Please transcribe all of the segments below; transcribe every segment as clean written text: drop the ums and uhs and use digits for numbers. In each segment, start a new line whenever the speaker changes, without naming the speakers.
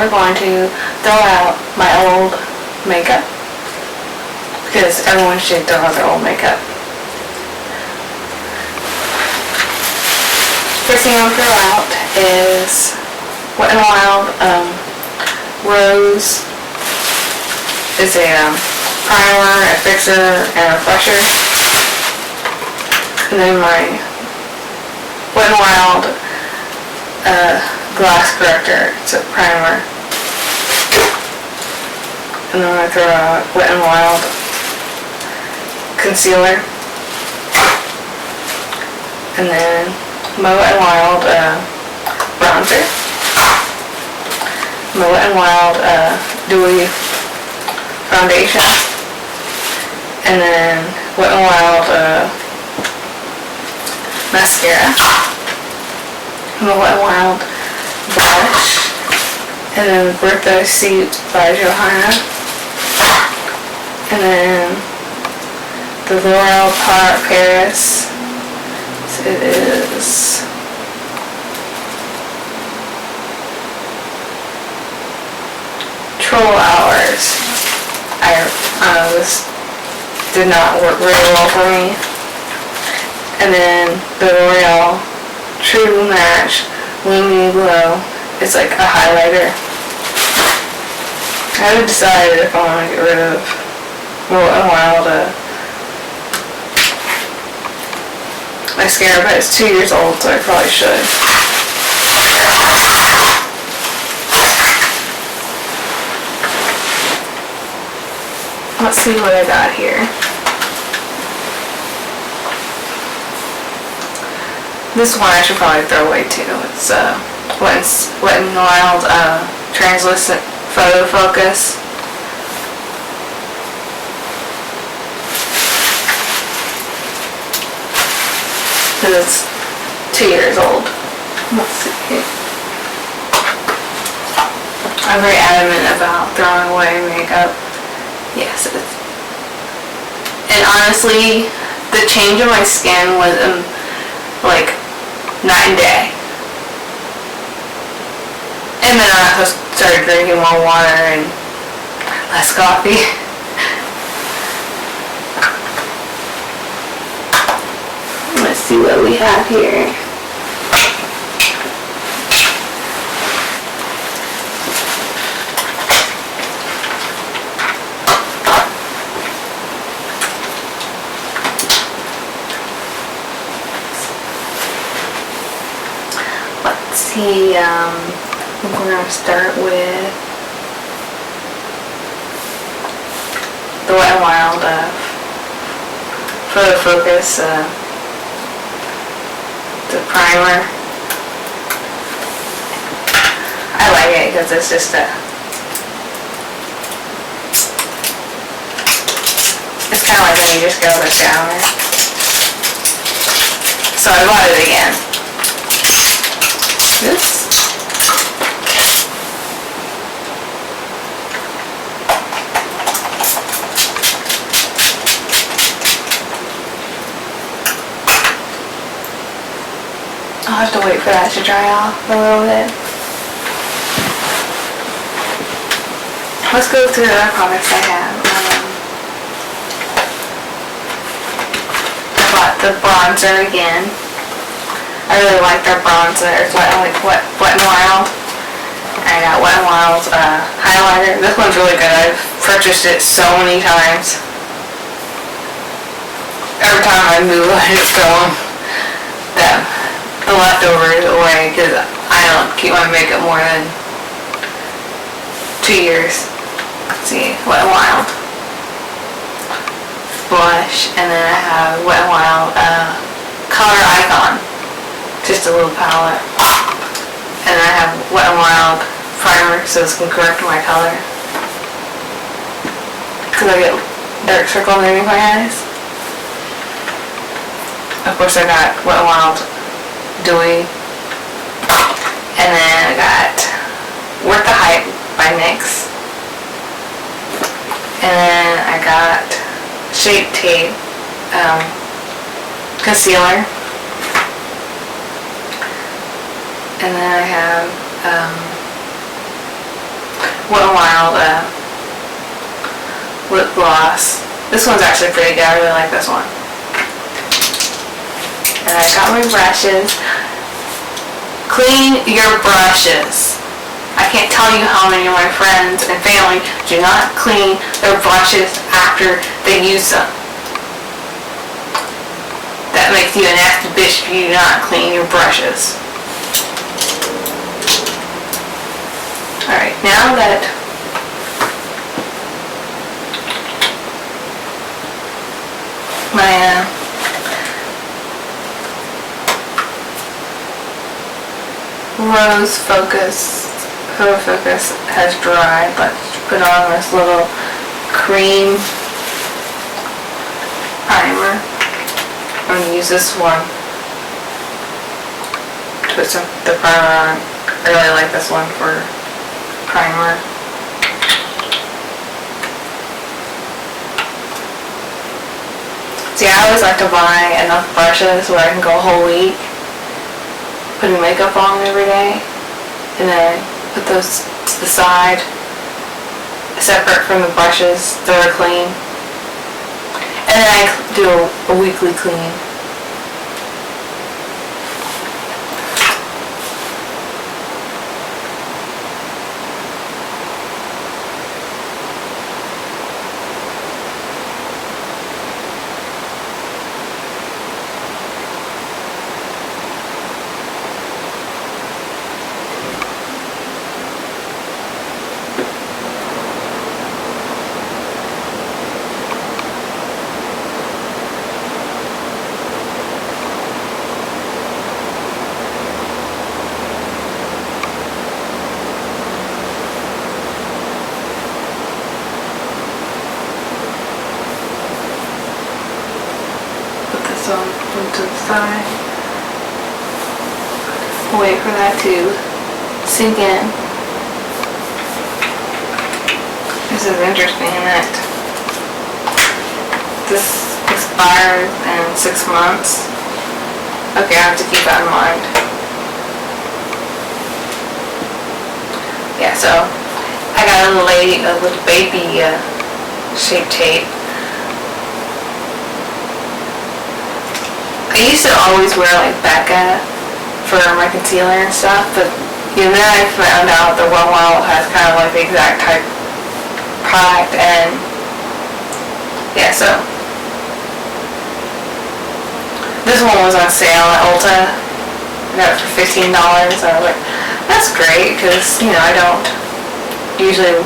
we're going to throw out my old makeup, because everyone should throw out their old makeup. First thing I'll throw out is Wet n Wild Rose. It's a primer, a fixer, and a refresher. And then my Wet n Wild glass corrector. It's a primer. And then I'm going to throw out Wet n Wild concealer. And then my Wet n Wild bronzer. My Wet n Wild dewy foundation. And then Wet n Wild mascara. My Wet n Wild blush. And then Birthday Suit by Johanna. And then the L'Oreal Paris. It is Troll Hours. I don't know, this did not work really well for me. And then the L'Oreal True Match Luminous Glow. It's like a highlighter. I haven't decided if I want to get rid of Wet n Wild mascara, but it's 2 years old, so I probably should. Let's see what I got here. This one I should probably throw away too. It's Wet n Wild translucent photo focus. Because it's 2 years old. Let's see. I'm very adamant about throwing away makeup. Yes, it is. And honestly, the change in my skin was like night and day. And then I also started drinking more water and less coffee. Let's see what we have here. Let's see, we're going to start with the Wet n Wild Photo Focus the primer. I like it because it's just it's kind of like when you just go to the shower. So I bought it again. Oops. I'll have to wait for that to dry off a little bit. Let's go through the other products I have. I bought the bronzer again. I really like their bronzer. It's Wet n Wild. I got Wet n Wild's highlighter. This one's really good. I've purchased it so many times. Every time I move, I just throw the leftovers away because I don't keep my makeup more than 2 years. Let's see, Wet n Wild blush, and then I have Wet n Wild color icon, just a little palette, and I have Wet n Wild primer so this can correct my color because I get dark circles underneath my eyes. Of course I got Wet n Wild Dewy, and then I got Worth the Hype by NYX, and then I got Shape Tape concealer, and then I have Wet n Wild lip gloss. This one's actually pretty good. I really like this one. And I got my brushes. Clean your brushes. I can't tell you how many of my friends and family do not clean their brushes after they use them. That makes you a nasty bitch if you do not clean your brushes. Alright, now that my rose photo focus has dried, let's put on this little cream primer. I'm going to use this one to put the primer on. I really like this one for primer. See, I always like to buy enough brushes where I can go a whole week putting makeup on every day, and then put those to the side, separate from the brushes that are clean, and then I do a weekly clean. So put to the side. Wait for that to sink in. This is interesting that this expires in 6 months. Okay, I have to keep that in mind. Yeah, so I got a little baby shape tape. I used to always wear like Becca for my concealer and stuff, but then I found out that Wet n Wild has kind of like the exact type product, and yeah, so this one was on sale at Ulta. I got it for $15. I was like, that's great, because I don't usually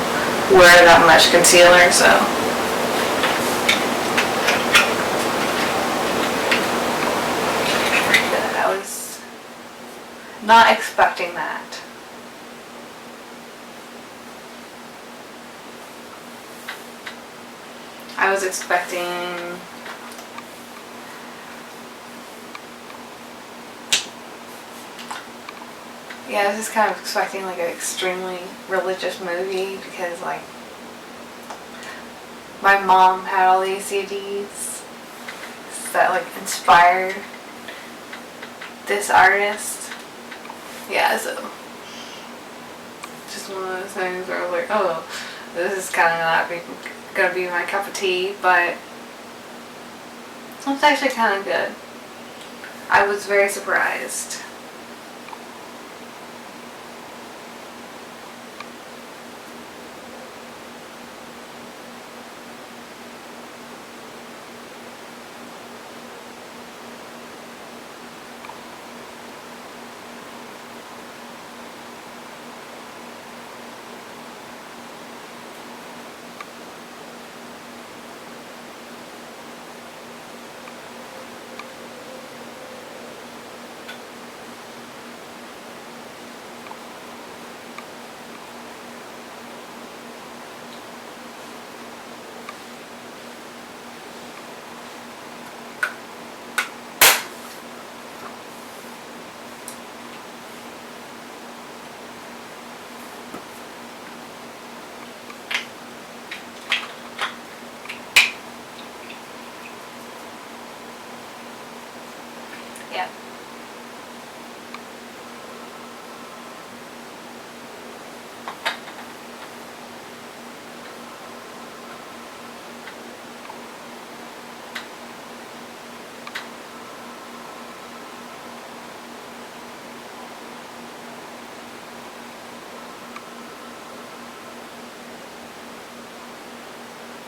wear that much concealer, so. Not expecting that. I was expecting I was just kind of expecting like an extremely religious movie, because like my mom had all these CDs that like inspired this artist. Yeah, so just one of those things where I was like, oh, this is kind of not gonna be my cup of tea, but it's actually kind of good. I was very surprised.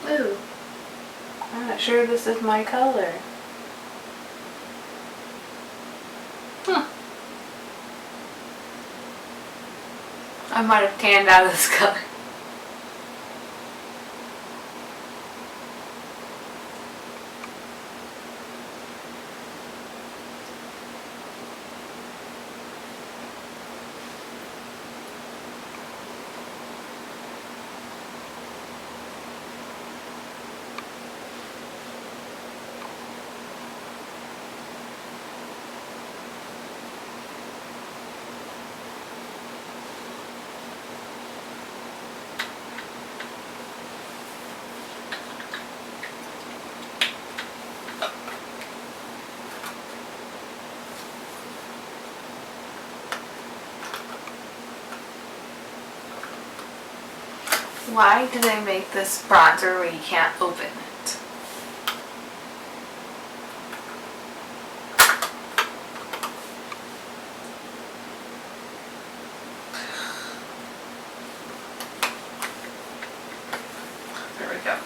Ooh. I'm not sure this is my color. I might have tanned out of this color. Why do they make this bronzer where you can't open it? There we go.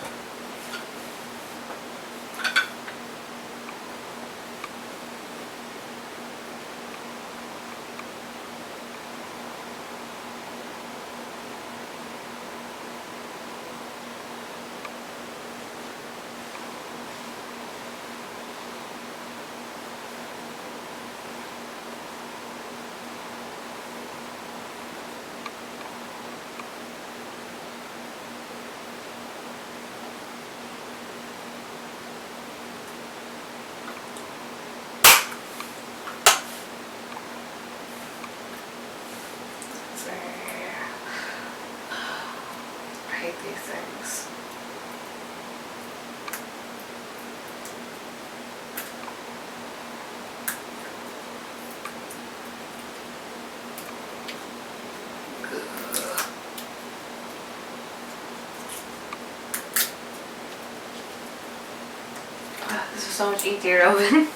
I hate these things. This is so much easier to open.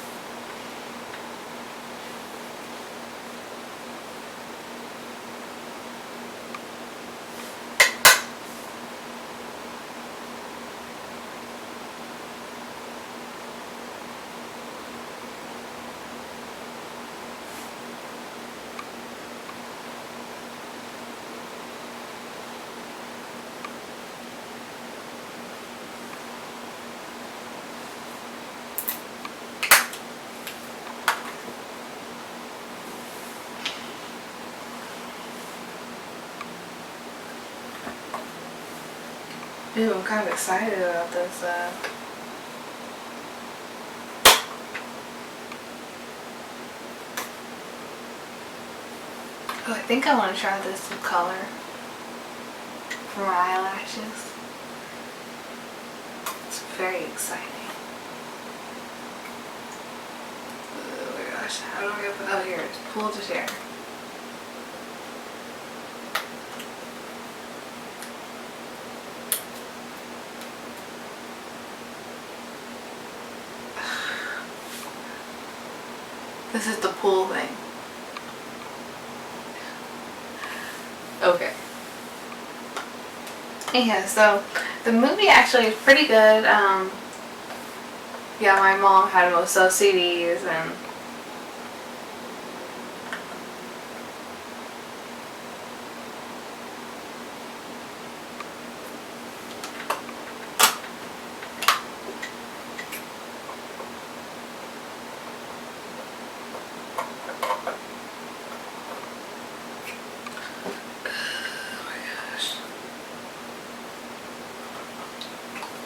Ooh, I'm kind of excited about this. Oh, I think I want to try this color for my eyelashes. It's very exciting. Oh my gosh, how do I get, oh here, it's pull to share. This is the pool thing. Okay. Yeah, so the movie actually is pretty good. Yeah, my mom had most of those CDs and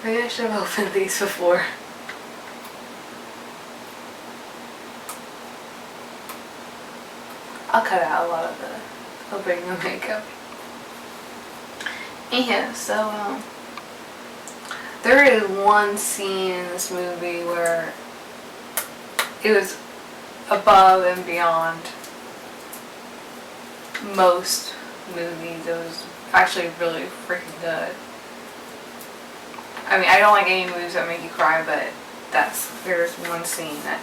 maybe I should have opened these before. I'll cut out a lot of the opening the makeup. Yeah, so there is one scene in this movie where it was above and beyond most movies. It was actually really freaking good. I mean, I don't like any movies that make you cry, but there's one scene that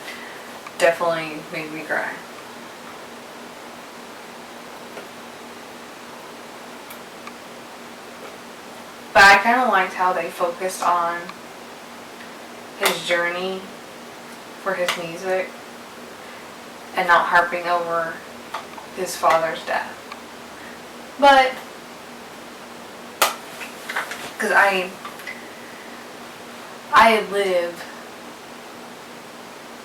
definitely made me cry. But I kind of liked how they focused on his journey for his music and not harping over his father's death. But, because I live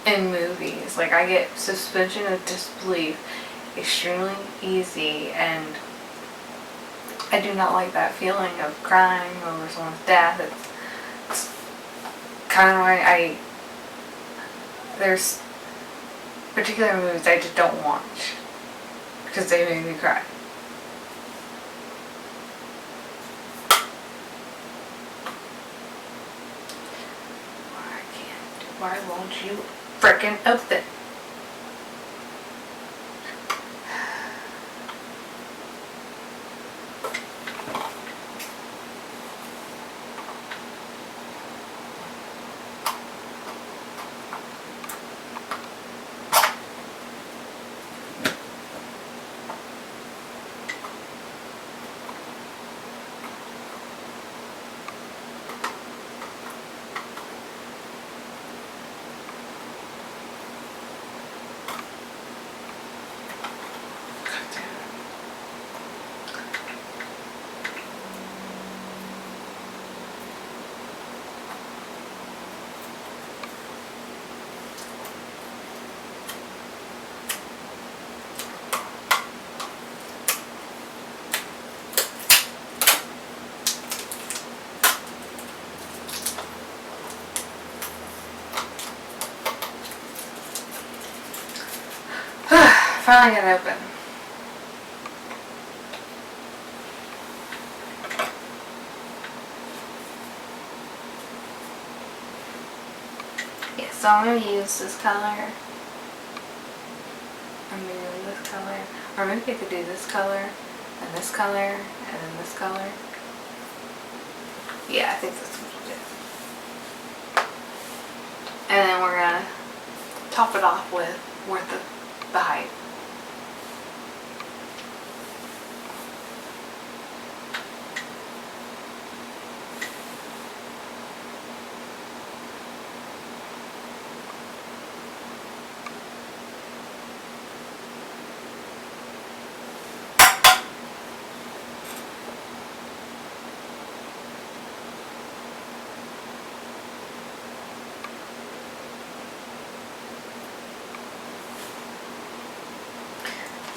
in movies. Like, I get suspension of disbelief extremely easy, and I do not like that feeling of crying over someone's death. It's kind of why there's particular movies I just don't watch because they make me cry. Why won't you frickin' open? Finally got it open. Yeah, so I'm going to use this color. I'm going to use this color. Or maybe I could do this color, and this color, and then this color. Yeah, I think that's what we'll do. And then we're going to top it off with the height.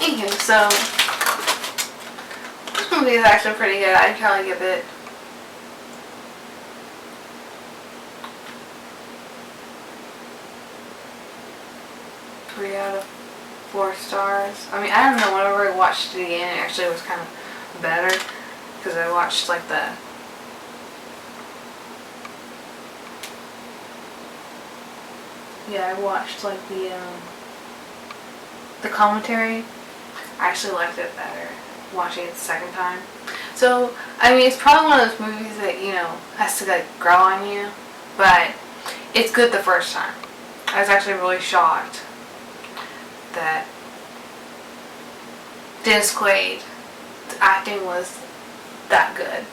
Anywho, so this movie is actually pretty good. I'd probably give it three out of 4 stars. I mean, I don't know, whenever I watched it again, it actually was kind of better because I watched like I watched like the commentary. I actually liked it better watching it the second time. So, I mean, it's probably one of those movies that, has to like grow on you, but it's good the first time. I was actually really shocked that Dennis Quaid's acting was that good.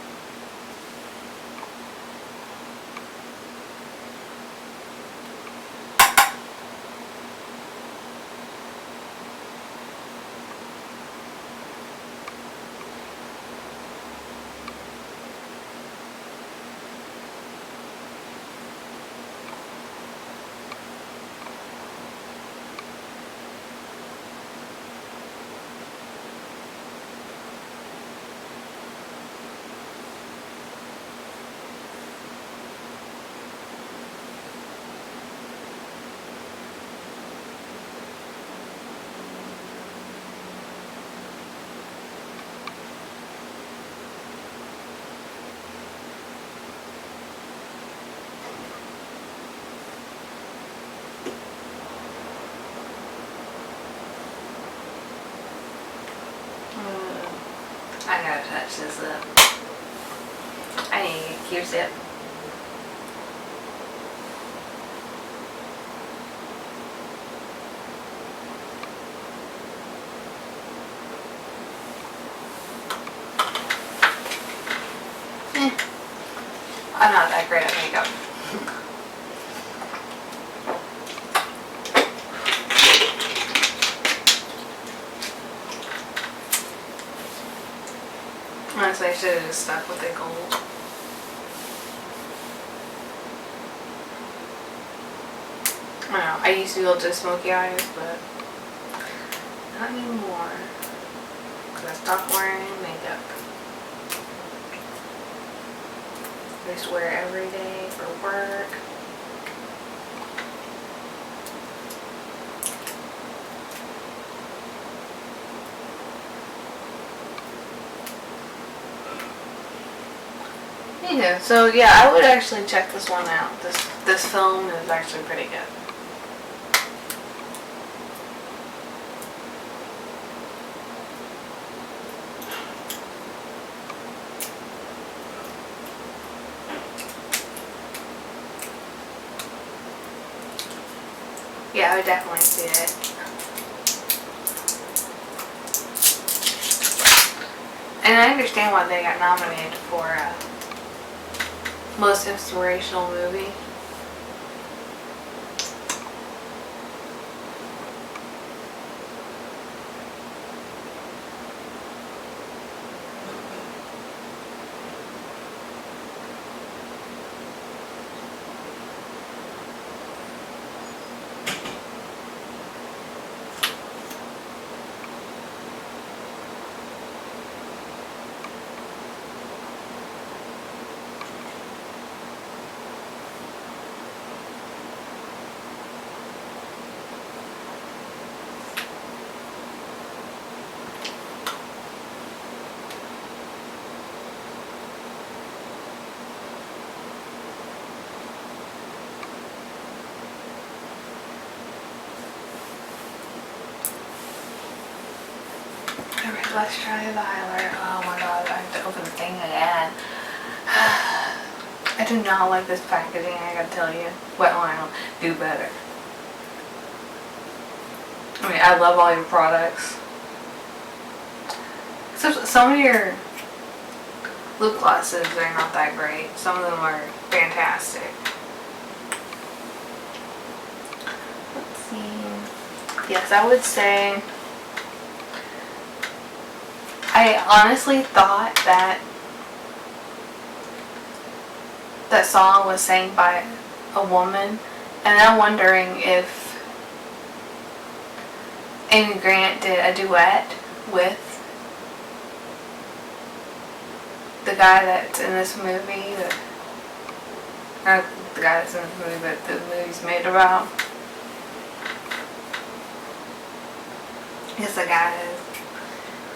I gotta touch this up. I need to get a Q-tip. I'm not that great at makeup. Honestly, I should have just stuck with the gold. I don't know, I used to be able to do smoky eyes, but not anymore. Because I stopped wearing makeup. I used to wear it every day for work. Yeah, so yeah, I would actually check this one out. This film is actually pretty good. Yeah, I would definitely see it. And I understand why they got nominated for most inspirational movie. Alright, let's try the highlighter. Oh my god, I have to open the thing again. I do not like this packaging, I gotta tell you. Wet line, do better. I mean, I love all your products. Except some of your lip glosses are not that great. Some of them are fantastic. Let's see. Yes, I would say I honestly thought that that song was sang by a woman, and I'm wondering if Amy Grant did a duet with the guy that's in this movie, not the guy that's in this movie, but the movie's made about. Yes, the guy is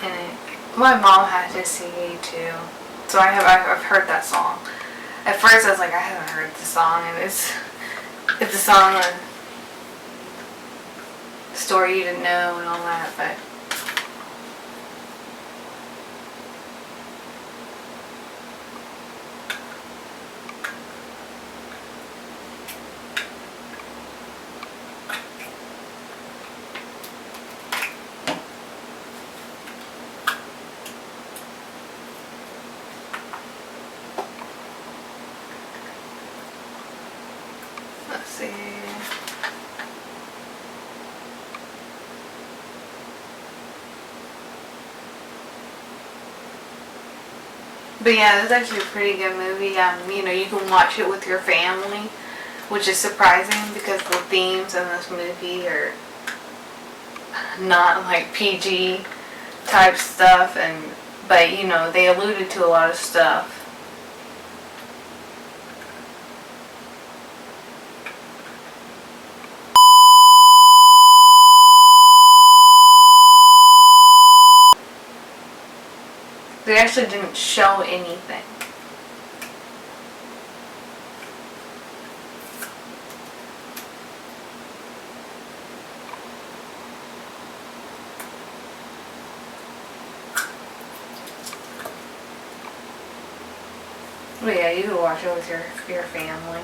in it. My mom has this CD too, so I've heard that song. At first I was like, I haven't heard the song, and it's a song, a story you didn't know and all that, but let's see. But yeah, it's actually a pretty good movie. You know, you can watch it with your family, which is surprising because the themes in this movie are not like PG type stuff, but you know, they alluded to a lot of stuff. They actually didn't show anything. But yeah, you can watch it with your family.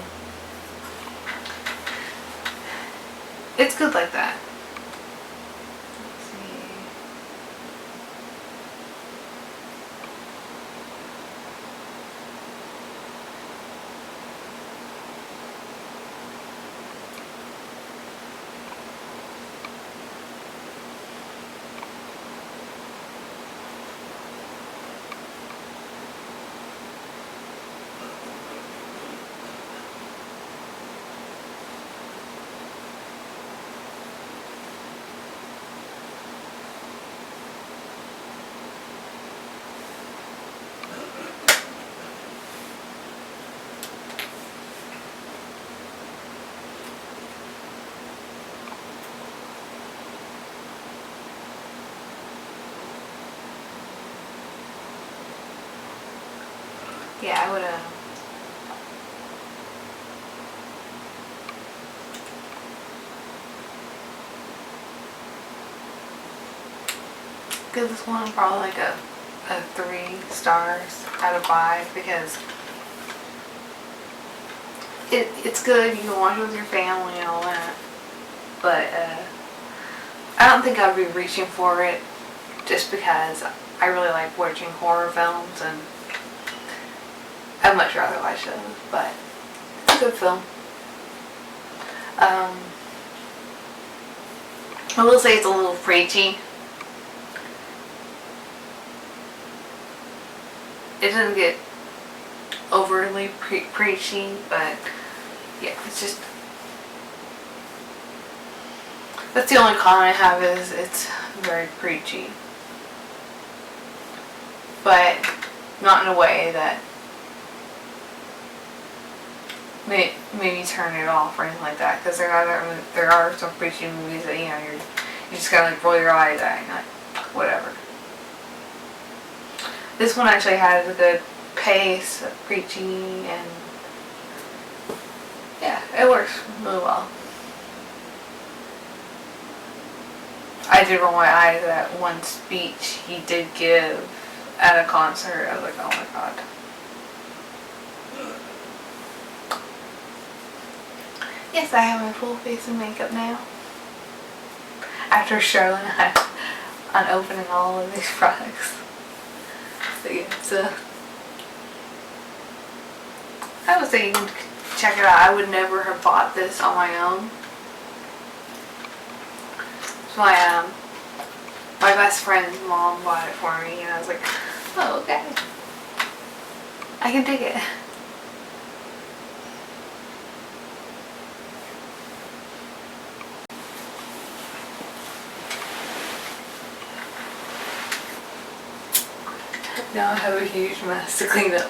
It's good like that. Let's see. Yeah, I would give this one probably like a 3 stars out of 5 because it's good. You can watch it with your family and all that, but I don't think I'd be reaching for it just because I really like watching horror films and I'd much rather watch those, but it's a good film. I will say it's a little preachy. It doesn't get overly preachy, but yeah, it's just, that's the only con I have, is it's very preachy, but not in a way that made me turn it off or anything like that, because there are some preachy movies that, you know, you just gotta like roll your eyes at and like, whatever. This one actually had a good pace, preachy, and yeah, it works really well. I did roll my eyes at one speech he did give at a concert. I was like, oh my god. Yes, I have my full face of makeup now. After Charlotte and I on opening all of these products. So yeah, I would say you can check it out. I would never have bought this on my own. So my best friend's mom bought it for me, and I was like, oh, okay. I can dig it. Now I have a huge mess to clean up.